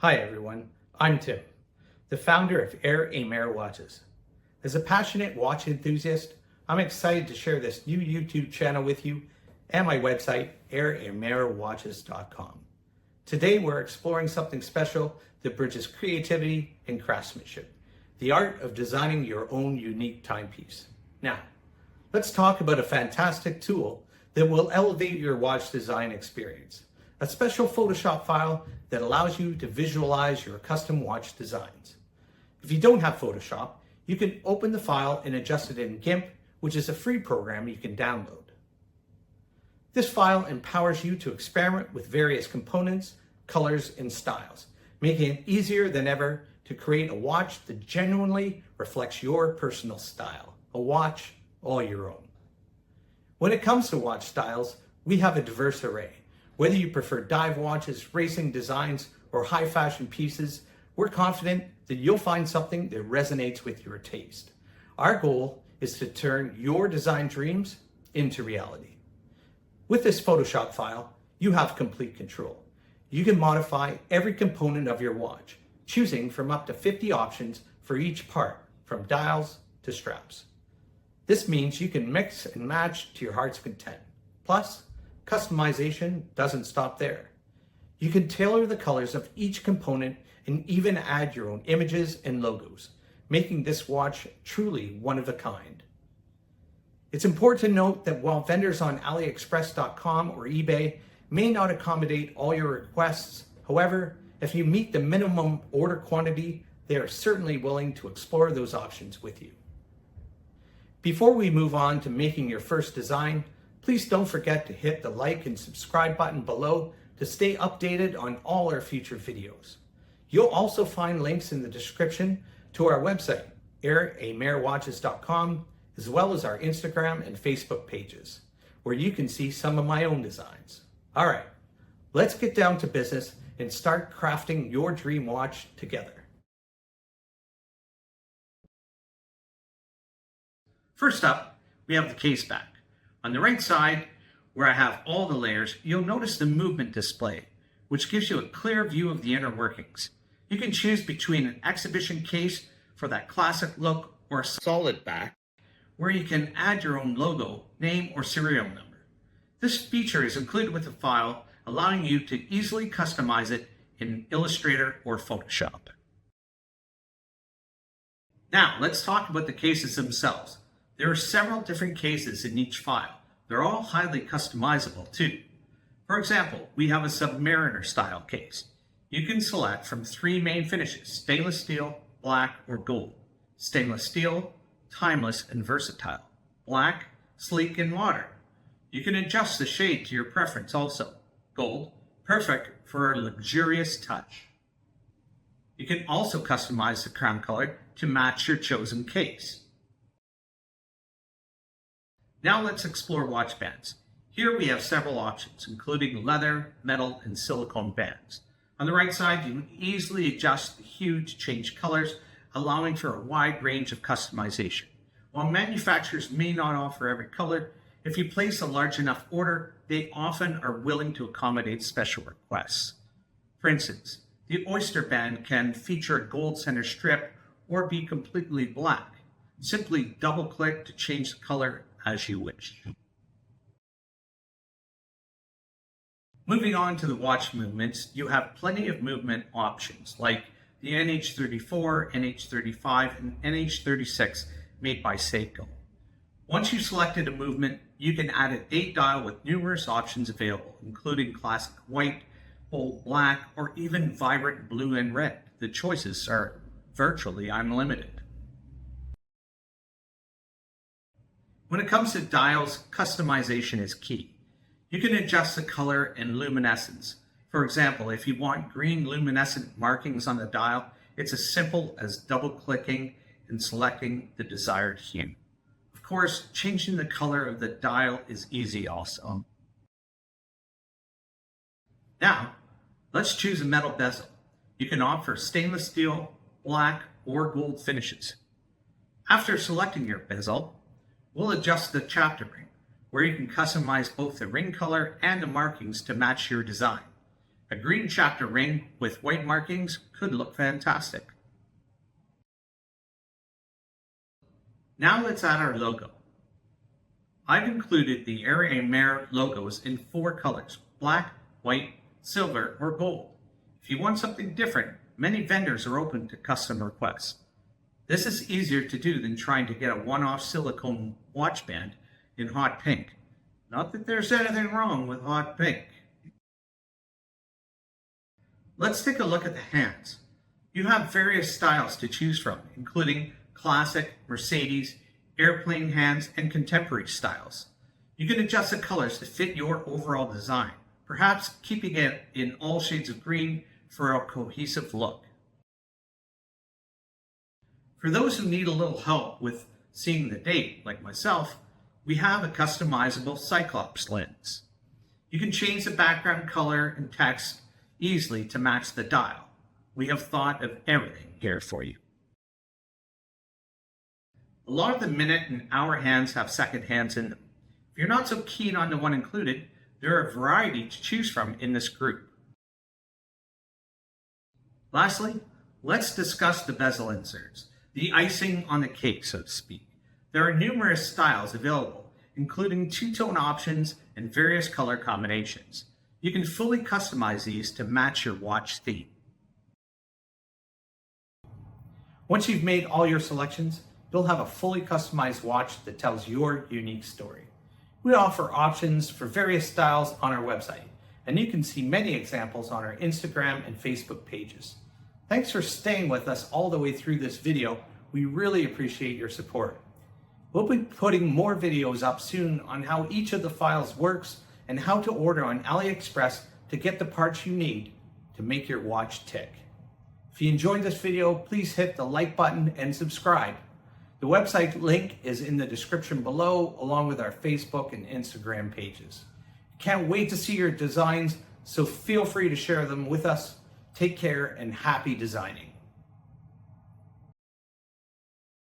Hi everyone, I'm Tim, the founder of Air watches. As a passionate watch enthusiast, I'm excited to share this new YouTube channel with you and my website, air-watches.com. Today we're exploring something special that bridges creativity and craftsmanship, the art of designing your own unique timepiece. Now, let's talk about a fantastic tool that will elevate your watch design experience. A special Photoshop file that allows you to visualize your custom watch designs. If you don't have Photoshop, you can open the file and adjust it in GIMP, which is a free program you can download. This file empowers you to experiment with various components, colors, and styles, making it easier than ever to create a watch that genuinely reflects your personal style. A watch all your own. When it comes to watch styles, we have a diverse array. Whether you prefer dive watches, racing designs, or high fashion pieces, we're confident that you'll find something that resonates with your taste. Our goal is to turn your design dreams into reality. With this Photoshop file, you have complete control. You can modify every component of your watch, choosing from up to 50 options for each part, from dials to straps. This means you can mix and match to your heart's content. Plus, customization doesn't stop there. You can tailor the colors of each component and even add your own images and logos, making this watch truly one of a kind. It's important to note that while vendors on AliExpress.com or eBay may not accommodate all your requests, however, if you meet the minimum order quantity, they are certainly willing to explore those options with you. Before we move on to making your first design, please don't forget to hit the like and subscribe button below to stay updated on all our future videos. You'll also find links in the description to our website, air-watches.com, as well as our Instagram and Facebook pages, where you can see some of my own designs. All right, let's get down to business and start crafting your dream watch together. First up, we have the case back. On the right side, where I have all the layers, you'll notice the movement display, which gives you a clear view of the inner workings. You can choose between an exhibition case for that classic look or a solid back, where you can add your own logo, name, or serial number. This feature is included with the file, allowing you to easily customize it in Illustrator or Photoshop. Now, let's talk about the cases themselves. There are several different cases in each file. They're all highly customizable too. For example, we have a Submariner style case. You can select from 3 main finishes: stainless steel, black, or gold. Stainless steel, timeless and versatile. Black, sleek and modern. You can adjust the shade to your preference also. Gold, perfect for a luxurious touch. You can also customize the crown color to match your chosen case. Now let's explore watch bands. Here we have several options, including leather, metal, and silicone bands. On the right side, you can easily adjust the hue to change colors, allowing for a wide range of customization. While manufacturers may not offer every color, if you place a large enough order, they often are willing to accommodate special requests. For instance, the Oyster band can feature a gold center strip or be completely black. Simply double-click to change the color as you wish. Moving on to the watch movements, you have plenty of movement options like the NH34, NH35, and NH36 made by Seiko. Once you've selected a movement, you can add a date dial with numerous options available, including classic white, bold black, or even vibrant blue and red. The choices are virtually unlimited. When it comes to dials, customization is key. You can adjust the color and luminescence. For example, if you want green luminescent markings on the dial, it's as simple as double-clicking and selecting the desired hue. Of course, changing the color of the dial is easy also. Now, let's choose a metal bezel. You can opt for stainless steel, black, or gold finishes. After selecting your bezel, we'll adjust the chapter ring, where you can customize both the ring color and the markings to match your design. A green chapter ring with white markings could look fantastic. Now let's add our logo. I've included the Area Mare logos in 4 colors: black, white, silver, or gold. If you want something different, many vendors are open to custom requests. This is easier to do than trying to get a one-off silicone watch band in hot pink. Not that there's anything wrong with hot pink. Let's take a look at the hands. You have various styles to choose from, including classic, Mercedes, airplane hands, and contemporary styles. You can adjust the colors to fit your overall design, perhaps keeping it in all shades of green for a cohesive look. For those who need a little help with seeing the date, like myself, we have a customizable Cyclops lens. You can change the background color and text easily to match the dial. We have thought of everything here for you. A lot of the minute and hour hands have second hands in them. If you're not so keen on the one included, there are a variety to choose from in this group. Lastly, let's discuss the bezel inserts, the icing on the cake, so to speak. There are numerous styles available, including two-tone options and various color combinations. You can fully customize these to match your watch theme. Once you've made all your selections, you'll have a fully customized watch that tells your unique story. We offer options for various styles on our website, and you can see many examples on our Instagram and Facebook pages. Thanks for staying with us all the way through this video. We really appreciate your support. We'll be putting more videos up soon on how each of the files works and how to order on AliExpress to get the parts you need to make your watch tick. If you enjoyed this video, please hit the like button and subscribe. The website link is in the description below, along with our Facebook and Instagram pages. Can't wait to see your designs, so feel free to share them with us. Take care and happy designing.